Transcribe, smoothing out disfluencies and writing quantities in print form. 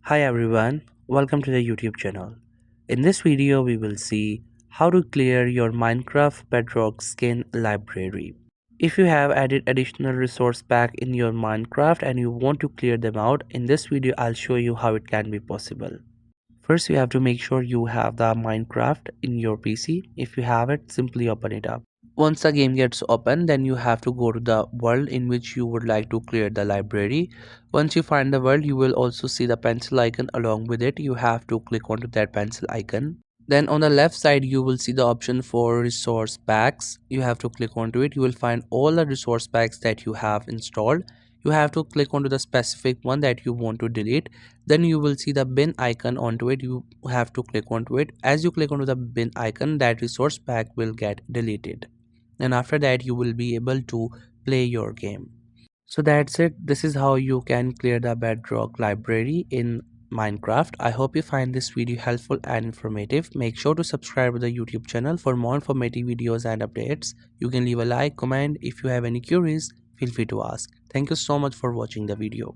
Hi everyone, welcome to the YouTube channel. In this video we will see how to clear your Minecraft Bedrock skin library. If you have added additional resource pack in your Minecraft and you want to clear them out, in this video I'll show you how it can be possible. First you have to make sure you have the Minecraft in your PC. If you have it, simply open it up. Once the game gets open, then you have to go to the world in which you would like to clear the library. Once you find the world, you will also see the pencil icon. Along with it, you have to click onto that pencil icon. Then on the left side you will see the option for resource packs. You have to click onto it. You will find all the resource packs that you have installed. You have to click onto the specific one that you want to delete. Then you will see the bin icon onto it. You have to click onto it. As you click onto the bin icon, that resource pack will get deleted, and after that you will be able to play your game. So that's it. This is how you can clear the Bedrock library in Minecraft. I hope you find this video helpful and informative. Make sure to subscribe to the YouTube channel for more informative videos and updates. You can leave a like, comment. If you have any queries, feel free to ask. Thank you so much for watching the video.